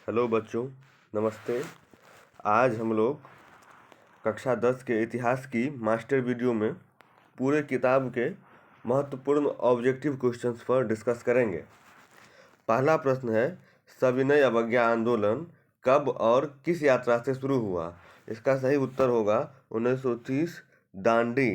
Hello बच्चों, नमस्ते। आज हम लोग कक्षा 10 के इतिहास की मास्टर वीडियो में पूरे किताब के महत्वपूर्ण ऑब्जेक्टिव क्वेश्चंस पर डिस्कस करेंगे। पहला प्रश्न है, सविनय अवज्ञा आंदोलन कब और किस यात्रा से शुरू हुआ? इसका सही उत्तर होगा 1930 दांडी।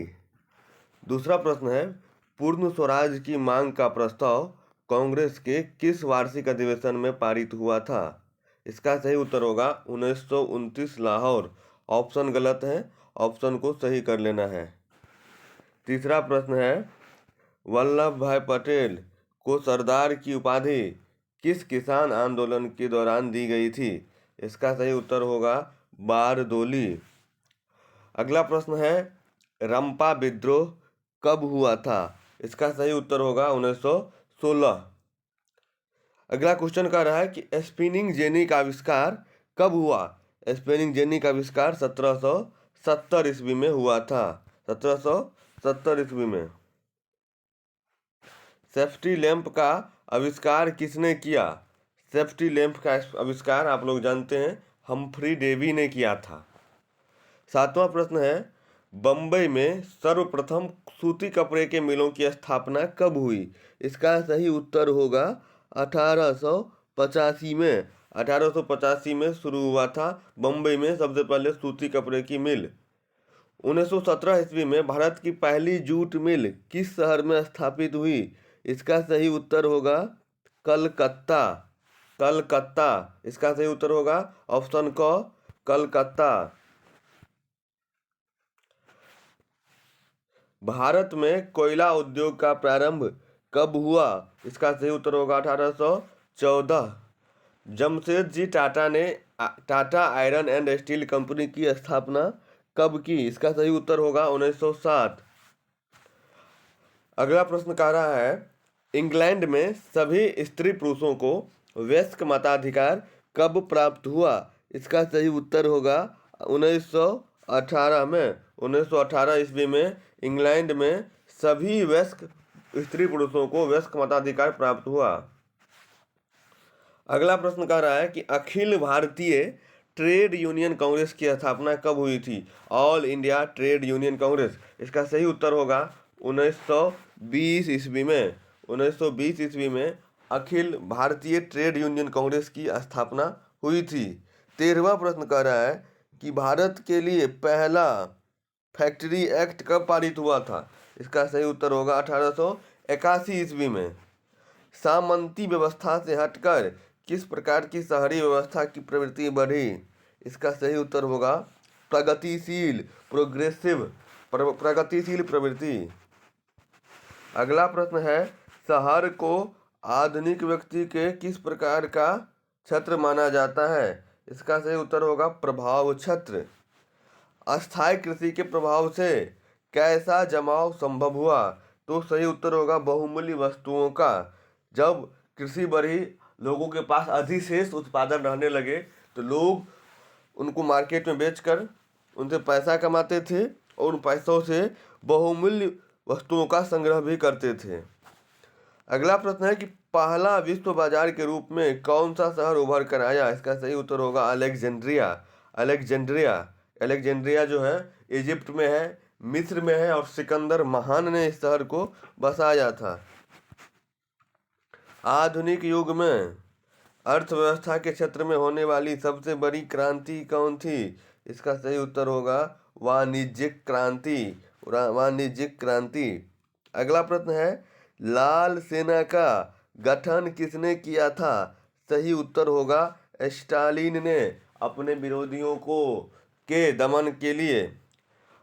दूसरा प्रश्न है, पूर्ण स्वराज की मांग का प्रस्ताव कांग्रेस के किस वार्षिक अधिवेशन में पारित हुआ था? इसका सही उत्तर होगा 1929 लाहौर। ऑप्शन गलत है, ऑप्शन को सही कर लेना है। तीसरा प्रश्न है, वल्लभ भाई पटेल को सरदार की उपाधि किस किसान आंदोलन के दौरान दी गई थी? इसका सही उत्तर होगा बारदोली। अगला प्रश्न है, रंपा विद्रोह कब हुआ था? इसका सही उत्तर होगा 1916। अगला क्वेश्चन कह रहा है कि स्पिनिंग जेनी का आविष्कार कब हुआ? स्पिनिंग जेनी का आविष्कार 1770 ईस्वी में हुआ था। 1770 ईस्वी में। सेफ्टी लैंप का आविष्कार किसने किया? सेफ्टी लैंप का आविष्कार आप लोग जानते हैं हम्फ्री डेवी ने किया था। सातवां प्रश्न है, बम्बई में सर्वप्रथम सूती कपड़े के मिलों की स्थापना कब हुई? इसका सही उत्तर होगा 1885 में। 1885 में शुरू हुआ था बम्बई में सबसे पहले सूती कपड़े की मिल। 1917 ईस्वी में भारत की पहली जूट मिल किस शहर में स्थापित हुई? इसका सही उत्तर होगा कलकत्ता। कलकत्ता। इसका सही उत्तर होगा ऑप्शन क, कलकत्ता। भारत में कोयला उद्योग का प्रारंभ कब हुआ? इसका सही उत्तर होगा 1814। जमशेदजी टाटा ने Tata iron and steel company की स्थापना कब की? इसका सही उत्तर होगा 1907। अगला प्रश्न कह रहा है, इंग्लैंड में सभी स्त्री पुरुषों को वयस्क मताधिकार कब प्राप्त हुआ? इसका सही उत्तर होगा 1918 में। 1918 ईस्वी में इंग्लैंड में सभी वयस्क स्त्री पुरुषों को वयस्क मताधिकार प्राप्त हुआ। अगला प्रश्न कह रहा है कि अखिल भारतीय ट्रेड यूनियन कांग्रेस की स्थापना कब हुई थी? All India trade union Congress. इसका सही उत्तर होगा 1920 ईस्वी में। 1920 ईस्वी में अखिल भारतीय ट्रेड यूनियन कांग्रेस की स्थापना हुई थी। 13वां प्रश्न कह रहा है कि भारत के लिए पहला फैक्ट्री एक्ट कब पारित हुआ था? इसका सही उत्तर होगा 1881 ईस्वी में। सामंती व्यवस्था से हटकर किस प्रकार की शहरी व्यवस्था की प्रवृत्ति बढ़ी? इसका सही उत्तर होगा प्रगतिशील, प्रोग्रेसिव, प्रगतिशील प्रवृत्ति। अगला प्रश्न है, शहर को आधुनिक व्यक्ति के किस प्रकार का क्षेत्र माना जाता है? इसका सही उत्तर होगा प्रभाव क्षेत्र। अस्थायी कृषि के प्रभाव से कैसा जमाव संभव हुआ? तो सही उत्तर होगा बहुमूल्य वस्तुओं का। जब कृषि बढ़ी, लोगों के पास अधिशेष उत्पादन रहने लगे तो लोग उनको मार्केट में बेचकर उनसे पैसा कमाते थे और उन पैसों से बहुमूल्य वस्तुओं का संग्रह भी करते थे। अगला प्रश्न है कि पहला विश्व बाजार के रूप में कौन सा शहर उभर कर आया? इसका सही उत्तर होगा अलेक्जेंड्रिया। अलेक्जेंड्रिया। अलेक्जेंड्रिया जो है इजिप्ट में है, मिस्र में है और सिकंदर महान ने इस शहर को बसाया था। आधुनिक युग में अर्थव्यवस्था के क्षेत्र में होने वाली सबसे बड़ी क्रांति कौन थी? इसका सही उत्तर होगा वाणिज्यिक क्रांति। वाणिज्यिक क्रांति। अगला प्रश्न है, लाल सेना का गठन किसने किया था? सही उत्तर होगा स्टालिन ने अपने विरोधियों के दमन के लिए।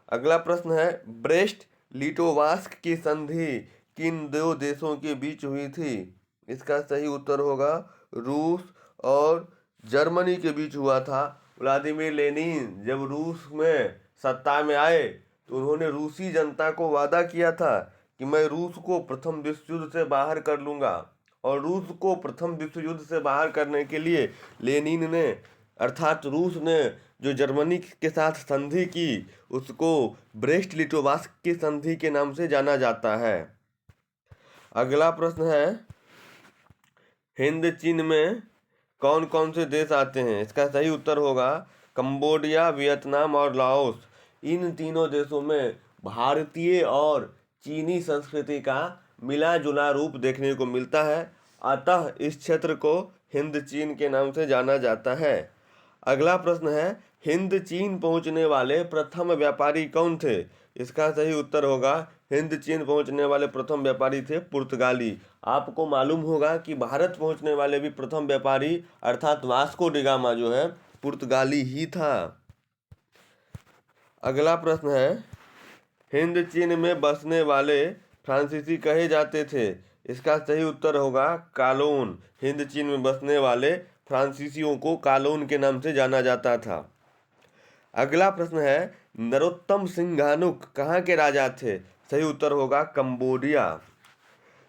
अगला प्रश्न है, ब्रेस्ट लिटोवास्क की संधि किन दो देशों के बीच हुई थी? इसका सही उत्तर होगा रूस और जर्मनी के बीच हुआ था। व्लादिमीर लेनिन जब रूस में सत्ता में आए तो उन्होंने रूसी जनता को वादा किया था कि मैं रूस को प्रथम विश्व युद्ध से बाहर कर लूँगा, और रूस को प्रथम विश्व युद्ध से बाहर करने के लिए लेनिन ने अर्थात रूस ने जो जर्मनी के साथ संधि की उसको ब्रेस्ट लिटोवास्क की संधि के नाम से जाना जाता है। अगला प्रश्न है, हिंद चीन में कौन कौन से देश आते हैं? इसका सही उत्तर होगा कंबोडिया, वियतनाम और लाओस। इन तीनों देशों में भारतीय और चीनी संस्कृति का मिला जुला रूप देखने को मिलता है, अतः इस क्षेत्र को हिंद चीन के नाम से जाना जाता है। अगला प्रश्न है, हिंद चीन पहुंचने वाले प्रथम व्यापारी कौन थे? इसका सही उत्तर होगा हिंद चीन पहुंचने वाले प्रथम व्यापारी थे पुर्तगाली। आपको मालूम होगा कि भारत पहुंचने वाले भी प्रथम व्यापारी अर्थात वास्को डी गामा जो है पुर्तगाली ही था। अगला प्रश्न है, हिंद चीन में बसने वाले फ्रांसीसी कहे जाते थे? इसका सही उत्तर होगा कालोन। हिंद चीन में बसने वाले फ्रांसीसियों को कालोन के नाम से जाना जाता था। अगला प्रश्न है, नरोत्तम सिंघानुक कहाँ के राजा थे? सही उत्तर होगा Cambodia.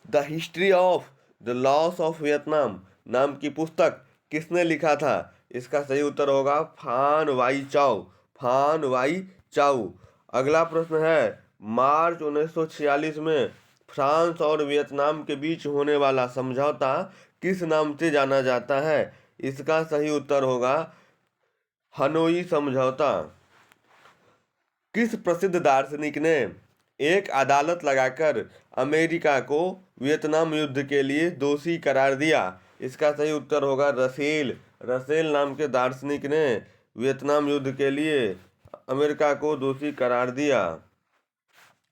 The history of the loss of Vietnam नाम की पुस्तक किसने लिखा था? इसका सही उत्तर होगा फान वाई चाओ। फान वाई चाओ। अगला प्रश्न है, मार्च 1946 में फ्रांस और वियतनाम के बीच होने वाला समझौता किस नाम से जाना जाता है? इसका सही उत्तर होगा हनोई समझौता। किस प्रसिद्ध दार्शनिक ने एक अदालत लगाकर अमेरिका को वियतनाम युद्ध के लिए दोषी करार दिया? इसका सही उत्तर होगा रसेल। रसेल नाम के दार्शनिक ने वियतनाम युद्ध के लिए अमेरिका को दोषी करार दिया।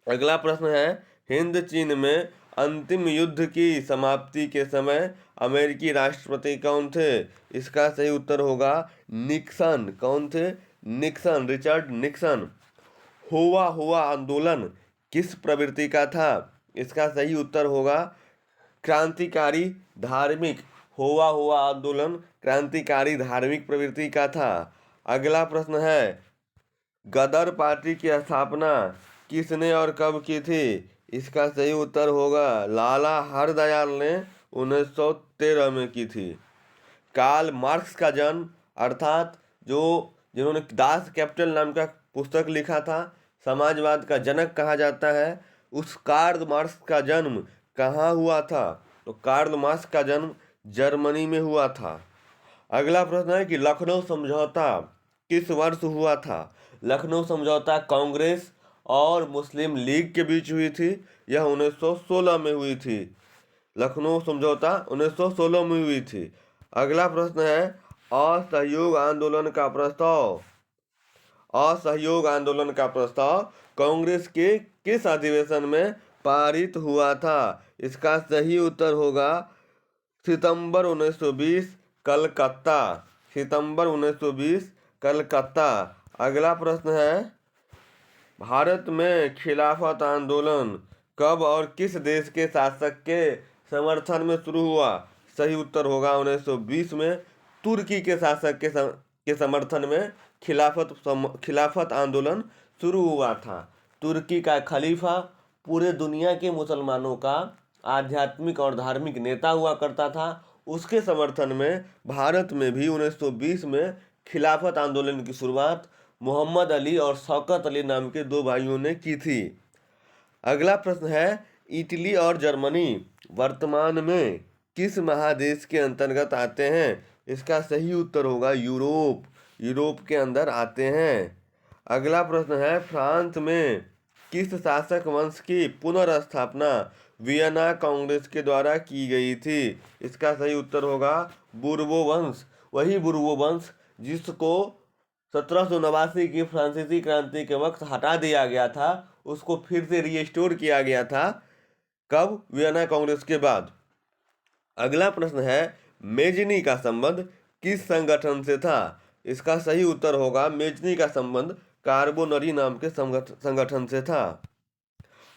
अगला प्रश्न है, हिंद चीन में अंतिम युद्ध की समाप्ति के समय अमेरिकी राष्ट्रपति कौन थे? इसका सही उत्तर होगा निक्सन। कौन थे? Nixon, Richard Nixon. हुआ आंदोलन किस प्रवृत्ति का था? इसका सही उत्तर होगा क्रांतिकारी धार्मिक। हुआ आंदोलन क्रांतिकारी धार्मिक प्रवृत्ति का था। अगला प्रश्न है, गदर पार्टी की स्थापना किसने और कब की थी? इसका सही उत्तर होगा लाला हरदयाल ने 1913 में की थी। कार्ल मार्क्स का जन्म अर्थात जिन्होंने दास कैपिटल नाम का पुस्तक लिखा था, समाजवाद का जनक कहा जाता है, उस कार्ल मार्क्स का जन्म कहाँ हुआ था? तो कार्ल मार्क्स का जन्म जर्मनी में हुआ था। अगला प्रश्न है कि लखनऊ समझौता किस वर्ष हुआ था? लखनऊ समझौता कांग्रेस और मुस्लिम लीग के बीच हुई थी। यह 1916 में हुई थी। लखनऊ समझौता 1916 में हुई थी। अगला प्रश्न है, असहयोग आंदोलन का प्रस्ताव। असहयोग आंदोलन का प्रस्ताव कांग्रेस के किस अधिवेशन में पारित हुआ था? इसका सही उत्तर होगा सितंबर 1920 कलकत्ता। सितंबर 1920 कलकत्ता। अगला प्रश्न है, भारत में खिलाफत आंदोलन कब और किस देश के शासक के समर्थन में शुरू हुआ? सही उत्तर होगा 1920 में तुर्की के शासक के समर्थन में खिलाफत आंदोलन शुरू हुआ था। तुर्की का खलीफा पूरे दुनिया के मुसलमानों का आध्यात्मिक और धार्मिक नेता हुआ करता था। उसके समर्थन में भारत में भी 1920 में खिलाफत आंदोलन की शुरुआत मोहम्मद अली और शौकत अली नाम के दो भाइयों ने की थी। अगला प्रश्न है, इटली और जर्मनी वर्तमान में किस महादेश के अंतर्गत आते हैं? इसका सही उत्तर होगा यूरोप। यूरोप के अंदर आते हैं। अगला प्रश्न है, फ्रांस में किस शासक वंश की पुनर्स्थापना वियना कांग्रेस के द्वारा की गई थी? इसका सही उत्तर होगा बुर्बो वंश। वही बुर्बो वंश जिसको 1789 की फ्रांसीसी क्रांति के वक्त हटा दिया गया था, उसको फिर से रीस्टोर किया गया था। कब? वियना कांग्रेस के बाद। अगला प्रश्न है, मेजनी का संबंध किस संगठन से था? इसका सही उत्तर होगा मेजनी का संबंध कार्बोनरी नाम के संगठन से था।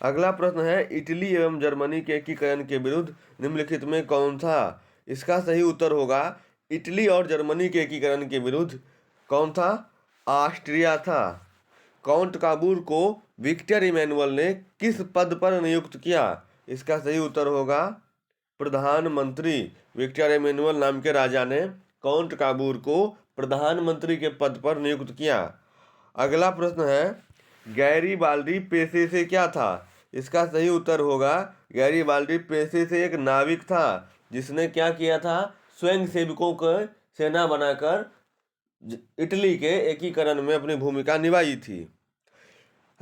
अगला प्रश्न है, इटली एवं जर्मनी के एकीकरण के विरुद्ध निम्नलिखित में कौन था? इसका सही उत्तर होगा इटली और जर्मनी के एकीकरण के विरुद्ध कौन था? ऑस्ट्रिया था। काउंट काबूर को विक्टर इमैनुअल ने किस पद पर नियुक्त किया? इसका सही उत्तर होगा प्रधानमंत्री। विक्टर इमैनुअल नाम के राजा ने काउंट काबूर को प्रधानमंत्री के पद पर नियुक्त किया। अगला प्रश्न है, गैरीबाल्डी पेशे से क्या था? इसका सही उत्तर होगा गैरीबाल्डी पेशे से एक नाविक था जिसने क्या किया था? स्वयंसेवकों के सेना बनाकर इटली के एकीकरण में अपनी भूमिका निभाई थी।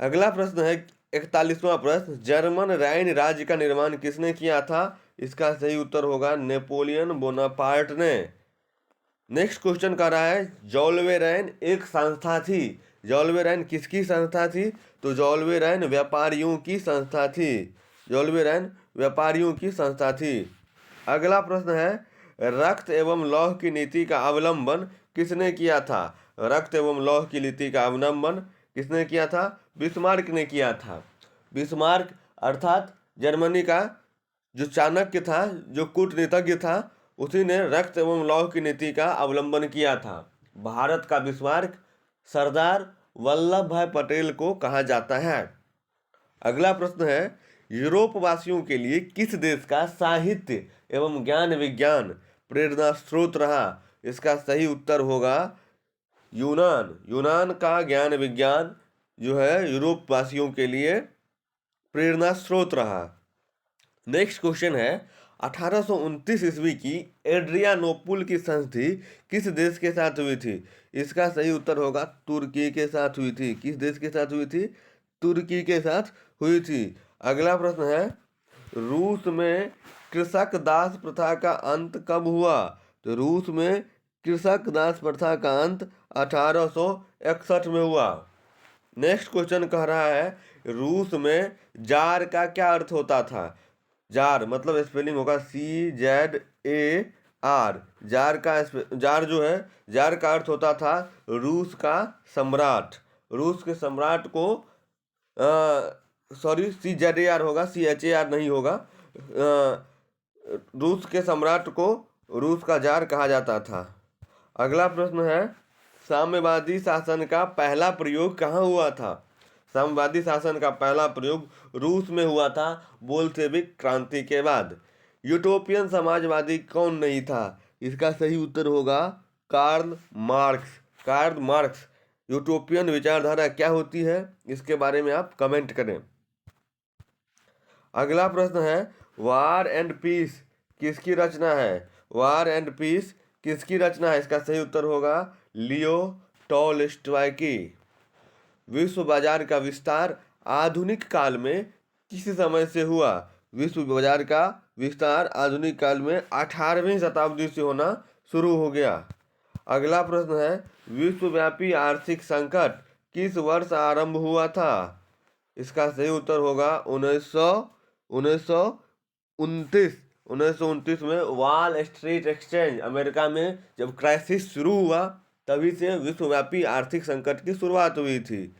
अगला प्रश्न है 41वां प्रश्न, जर्मन राइन राज्य का निर्माण किसने किया था? इसका सही उत्तर होगा नेपोलियन बोनापार्ट ने। नेक्स्ट क्वेश्चन कर रहा है जॉल्वेराइन एक संस्था थी। जॉल्वेराइन किसकी संस्था थी? तो जॉल्वेराइन व्यापारियों की संस्था थी। जॉल्वेराइन व्यापारियों की संस्था थी। अगला प्रश्न है रक्त एवं लौह की नीति का अवलंबन किसने किया था? रक्त एवं लौह की नीति का अवलंबन किसने किया था? बिस्मार्क ने किया था। बिस्मार्क अर्थात जर्मनी का जो चाणक्य था, जो कूटनीतिज्ञ था, उसी ने रक्त एवं लौह की नीति का अवलंबन किया था। भारत का बिस्मार्क सरदार वल्लभ भाई पटेल को कहा जाता है। अगला प्रश्न है यूरोप वासियों के लिए किस देश का साहित्य एवं ज्ञान विज्ञान प्रेरणा स्रोत रहा? इसका सही उत्तर होगा यूनान। यूनान का ज्ञान विज्ञान जो है यूरोप वासियों के लिए प्रेरणा स्रोत रहा। नेक्स्ट क्वेश्चन है 1829 ईस्वी की एड्रियानोपुल की संधि किस देश के साथ हुई थी? इसका सही उत्तर होगा तुर्की के साथ हुई थी। किस देश के साथ हुई थी? तुर्की के साथ हुई थी। अगला प्रश्न है रूस में कृषक दास प्रथा का अंत कब हुआ? तो रूस में कृषक दास प्रथा का अंत 1861 में हुआ। नेक्स्ट क्वेश्चन कह रहा है रूस में जार का क्या अर्थ होता था? जार मतलब स्पेलिंग होगा CZAR। जार जो है जार का अर्थ होता था रूस का सम्राट। रूस के सम्राट को सॉरी CZAR होगा, CHAR नहीं होगा। रूस के सम्राट को रूस का जार कहा जाता था। अगला प्रश्न है साम्यवादी शासन का पहला प्रयोग कहाँ हुआ था? साम्यवादी शासन का पहला प्रयोग रूस में हुआ था बोल्शेविक क्रांति के बाद। यूटोपियन समाजवादी कौन नहीं था? इसका सही उत्तर होगा Karl Marx. Karl Marx. Utopian विचारधारा क्या होती है इसके बारे में आप कमेंट करें। अगला प्रश्न है वार एंड पीस किसकी रचना है? वार एंड पीस किसकी रचना है? इसका सही उत्तर होगा लियो टॉलस्टॉय की। विश्व बाजार का विस्तार आधुनिक काल में किस समय से हुआ? विश्व बाजार का विस्तार आधुनिक काल में 18वीं शताब्दी से होना शुरू हो गया। अगला प्रश्न है विश्वव्यापी आर्थिक संकट किस वर्ष आरंभ हुआ था? इसका सही उत्तर होगा 1929 में वॉल स्ट्रीट एक्सचेंज अमेरिका में जब क्राइसिस शुरू हुआ तभी से विश्वव्यापी आर्थिक संकट की शुरुआत हुई थी।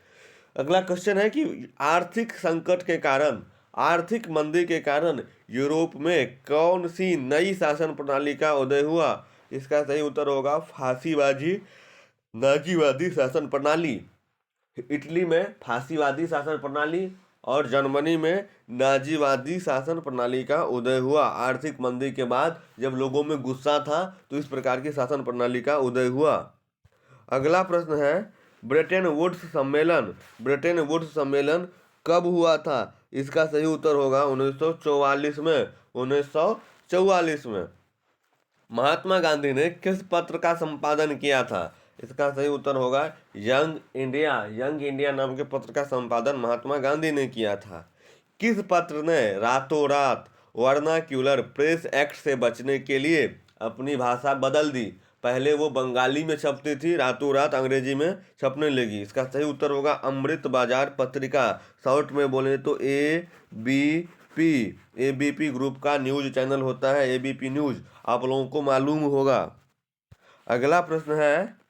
अगला क्वेश्चन है कि आर्थिक संकट के कारण, आर्थिक मंदी के कारण यूरोप में कौन सी नई शासन प्रणाली का उदय हुआ? इसका सही उत्तर होगा फांसीबाजी नाजीवादी शासन प्रणाली। इटली में फांसीवादी शासन प्रणाली और जर्मनी में नाजीवादी शासन प्रणाली का उदय हुआ। आर्थिक मंदी के बाद जब लोगों में गुस्सा था तो इस प्रकार की शासन प्रणाली का उदय हुआ। अगला प्रश्न है ब्रेटन वुड्स सम्मेलन। ब्रेटन वुड्स सम्मेलन कब हुआ था? इसका सही उत्तर होगा 1944 में। 1944 में। महात्मा गांधी ने किस पत्र का संपादन किया था? इसका सही उत्तर होगा यंग इंडिया। यंग इंडिया नाम के पत्र का संपादन महात्मा गांधी ने किया था। किस पत्र ने रातों रात वर्नाक्यूलर प्रेस एक्ट से बचने के लिए अपनी भाषा बदल दी? पहले वो बंगाली में छपती थी, रातों रात अंग्रेजी में छपने लगी। इसका सही उत्तर होगा अमृत बाजार पत्रिका। शॉर्ट में बोले तो ABP ग्रुप का न्यूज चैनल होता है ABP न्यूज, आप लोगों को मालूम होगा। अगला प्रश्न है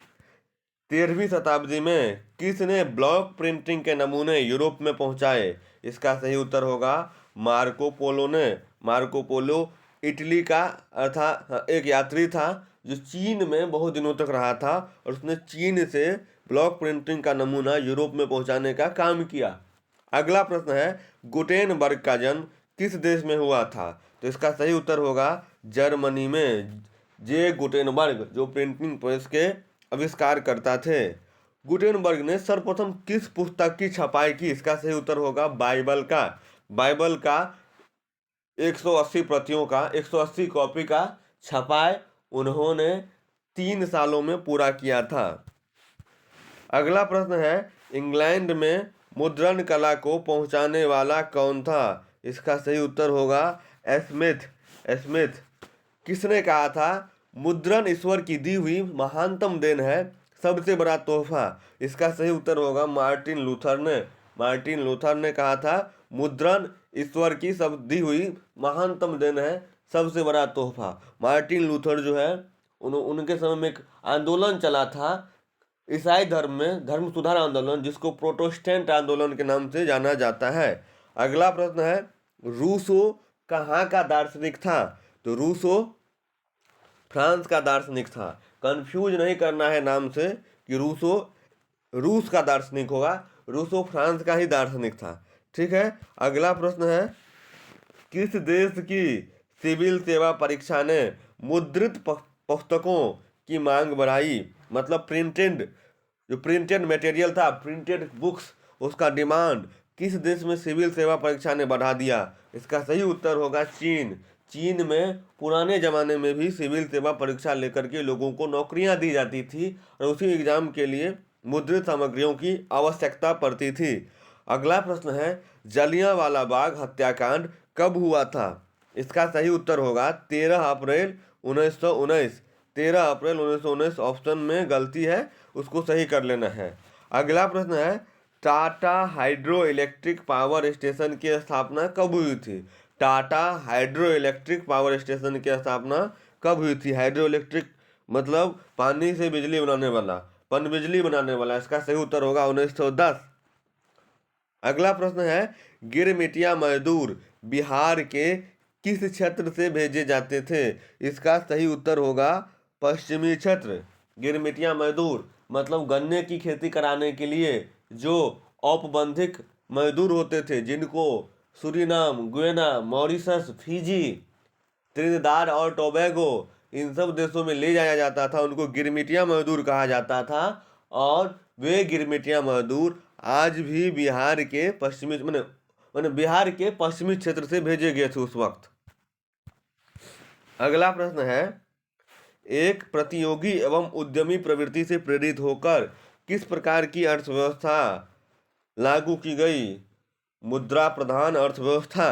13वीं शताब्दी में किसने ब्लॉक प्रिंटिंग के नमूने यूरोप में पहुंचाए? इसका सही उत्तर होगा मार्को पोलो ने। मार्को पोलो इटली का अर्थात एक यात्री था जो चीन में बहुत दिनों तक रहा था और उसने चीन से ब्लॉक प्रिंटिंग का नमूना यूरोप में पहुंचाने का काम किया। अगला प्रश्न है गुटेनबर्ग का जन्म किस देश में हुआ था? तो इसका सही उत्तर होगा जर्मनी में। जे गुटेनबर्ग जो प्रिंटिंग प्रेस के आविष्कार करता थे। गुटेनबर्ग ने सर्वप्रथम किस पुस्तक की छपाई की? इसका सही उत्तर होगा बाइबल का। बाइबल का 180 प्रतियों का 180 कॉपी का छपाई उन्होंने 3 सालों में पूरा किया था। अगला प्रश्न है, इंग्लैंड में मुद्रण कला को पहुंचाने वाला कौन था? इसका सही उत्तर होगा स्मिथ। स्मिथ। किसने कहा था, मुद्रण ईश्वर की दी हुई महानतम देन है, सबसे बड़ा तोहफा? इसका सही उत्तर होगा मार्टिन लूथर ने। मार्टिन लूथर ने कहा था, मुद्रण ईश्वर की सब दी हुई महानतम देन है, सबसे बड़ा तोहफा। मार्टिन लूथर जो है, उनके समय में एक आंदोलन चला था ईसाई धर्म में, धर्म सुधार आंदोलन, जिसको प्रोटेस्टेंट आंदोलन के नाम से जाना जाता है। अगला प्रश्न है, रूसो कहाँ का दार्शनिक था? तो रूसो फ्रांस का दार्शनिक था। कंफ्यूज नहीं करना है नाम से कि रूसो रूस का दार्शनिक होगा, रूसो फ्रांस का ही दार्शनिक था। ठीक है। अगला प्रश्न है, किस देश की सिविल सेवा परीक्षा ने मुद्रित पुस्तकों की मांग बढ़ाई? मतलब जो प्रिंटेड मटेरियल था, प्रिंटेड बुक्स, उसका डिमांड किस देश में सिविल सेवा परीक्षा ने बढ़ा दिया? इसका सही उत्तर होगा चीन। चीन में पुराने ज़माने में भी सिविल सेवा परीक्षा लेकर के लोगों को नौकरियां दी जाती थी और उसी एग्जाम के लिए मुद्रित सामग्रियों की आवश्यकता पड़ती थी। अगला प्रश्न है, जलियांवाला बाग हत्याकांड कब हुआ था? इसका सही उत्तर होगा 13 अप्रैल 1919। 13 अप्रैल 1919 ऑप्शन में गलती है, उसको सही कर लेना है। अगला प्रश्न है, Tata hydro electric power station की स्थापना कब हुई थी? Tata hydro electric power station की स्थापना कब हुई थी? हाइड्रो इलेक्ट्रिक मतलब पानी से बिजली बनाने वाला, पनबिजली बनाने वाला। इसका सही उत्तर होगा 1910। अगला प्रश्न है, गिरमिटिया मजदूर बिहार के किस क्षेत्र से भेजे जाते थे? इसका सही उत्तर होगा पश्चिमी क्षेत्र। गिरमिटिया मजदूर मतलब गन्ने की खेती कराने के लिए जो औपबंधिक मजदूर होते थे, जिनको Suriname, Guyana, Mauritius, Fiji, Trinidad और टोबैगो, इन सब देशों में ले जाया जाता था, उनको गिरमिटिया मजदूर कहा जाता था। और वे गिरमिटिया मजदूर आज भी बिहार के पश्चिमी बिहार के पश्चिमी क्षेत्र से भेजे गए थे उस वक्त। अगला प्रश्न है, एक प्रतियोगी एवं उद्यमी प्रवृत्ति से प्रेरित होकर किस प्रकार की अर्थव्यवस्था लागू की गई? मुद्रा प्रधान अर्थव्यवस्था।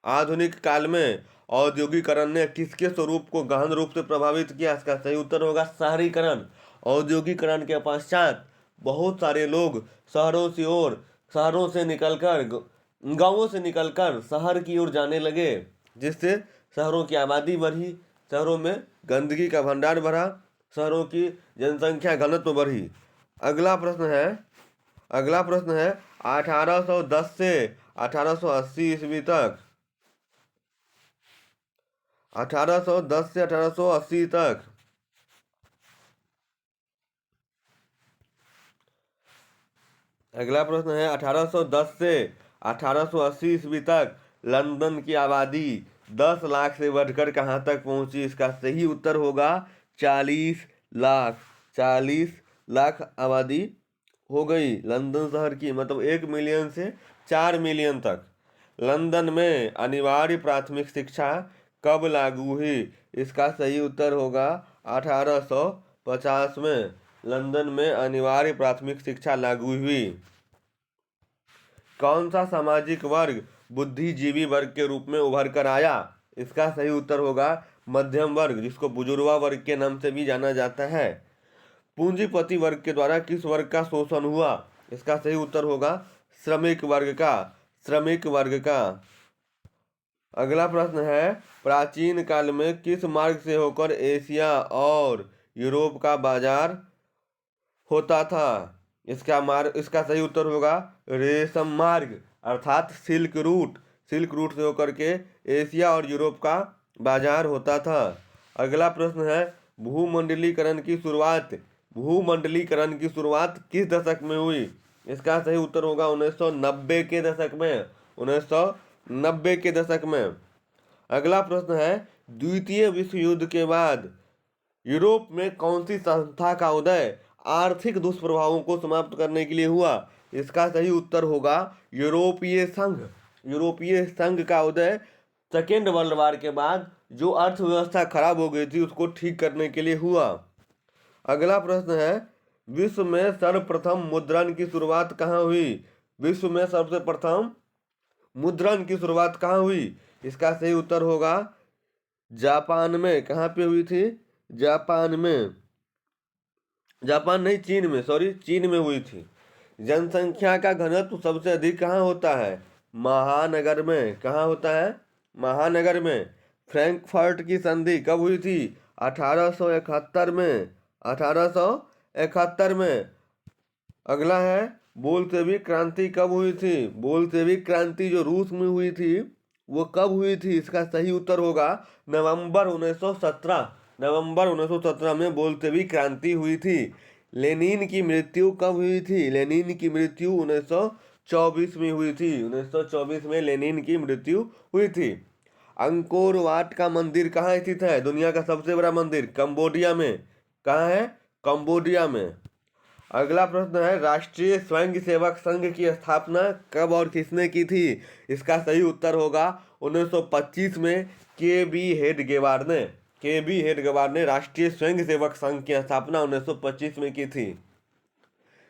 आधुनिक काल में औद्योगिकरण ने किसके स्वरूप को गहन रूप से प्रभावित किया? इसका सही उत्तर होगा शहरीकरण। औद्योगिकरण के पश्चात बहुत सारे लोग शहरों से निकलकर, गांवों से निकलकर शहर की ओर जाने लगे, जिससे शहरों की आबादी बढ़ी, शहरों में गंदगी का भंडार बढ़ा, शहरों की जनसंख्या घनत्व बढ़ी। अगला प्रश्न है 1810 से 1880 ईस्वी तक 1810 से 1880 तक अगला प्रश्न है, 1810 से 1880 ईस्वी तक लंदन की आबादी 10 लाख से बढ़कर कहाँ तक पहुंची? इसका सही उत्तर होगा 40 लाख। 40 लाख आबादी हो गई लंदन शहर की, मतलब 1 मिलियन से 4 मिलियन तक। लंदन में अनिवार्य प्राथमिक शिक्षा कब लागू हुई? इसका सही उत्तर होगा 1850 में लंदन में अनिवार्य प्राथमिक शिक्षा लागू हुई। कौन सा सामाजिक वर्ग बुद्धिजीवी वर्ग के रूप में उभर कर आया? इसका सही उत्तर होगा मध्यम वर्ग, जिसको बुजुर्गा वर्ग के नाम से भी जाना जाता है। पूंजीपति वर्ग के द्वारा किस वर्ग का शोषण हुआ? इसका सही उत्तर होगा श्रमिक वर्ग का। अगला प्रश्न है, प्राचीन काल में किस मार्ग से होकर एशिया और यूरोप का बाजार होता था? इसका सही उत्तर होगा रेशम मार्ग, अर्थात सिल्क रूट से होकर के एशिया और यूरोप का बाजार होता था। अगला प्रश्न है, भूमंडलीकरण की शुरुआत किस दशक में हुई? इसका सही उत्तर होगा 1990 के दशक में। 1990 के दशक में। अगला प्रश्न है, द्वितीय विश्व युद्ध के बाद यूरोप में कौन सी संस्था का उदय आर्थिक दुष्प्रभावों को समाप्त करने के लिए हुआ? इसका सही उत्तर होगा यूरोपीय संघ का उदय सेकेंड वर्ल्ड वार के बाद जो अर्थव्यवस्था खराब हो गई थी उसको ठीक करने के लिए हुआ। अगला प्रश्न है, विश्व में सर्वप्रथम मुद्रण की शुरुआत कहाँ हुई? विश्व में सबसे प्रथम मुद्रण की शुरुआत कहाँ हुई? इसका सही उत्तर होगा जापान में। कहाँ पे हुई थी? जापान में, जापान नहीं, चीन में, सॉरी, चीन में हुई थी। जनसंख्या का घनत्व सबसे अधिक कहाँ होता है? महानगर में। कहाँ होता है? महानगर में। फ्रैंकफर्ट की संधि कब हुई थी? 1871 में। 1871 में। अगला है, बोल्शेविक क्रांति कब हुई थी? बोल्शेविक क्रांति जो रूस में हुई थी वो कब हुई थी? इसका सही उत्तर होगा नवंबर 1917। नवंबर 1917 में बोल्शेविक क्रांति हुई थी। लेनिन की मृत्यु कब हुई थी? लेनिन की मृत्यु 1924 में हुई थी। 1924 में लेनिन की मृत्यु हुई थी। अंकोर वाट का मंदिर कहाँ स्थित है? दुनिया का सबसे बड़ा मंदिर कंबोडिया में। कहाँ है? कंबोडिया में। अगला प्रश्न है, राष्ट्रीय स्वयंसेवक संघ की स्थापना कब और किसने की थी? इसका सही उत्तर होगा 1925 में के.बी. हेडगेवार ने। के.बी. हेडगेवार ने राष्ट्रीय स्वयंसेवक संघ की स्थापना 1925 में की थी।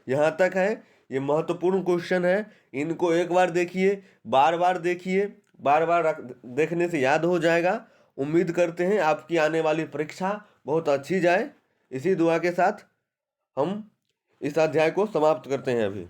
यहाँ तक है, ये महत्वपूर्ण क्वेश्चन है। इनको एक बार देखिए, बार बार देखिए, बार बार देखने से याद हो जाएगा। उम्मीद करते हैं आपकी आने वाली परीक्षा बहुत अच्छी जाए। इसी दुआ के साथ हम इस अध्याय को समाप्त करते हैं अभी।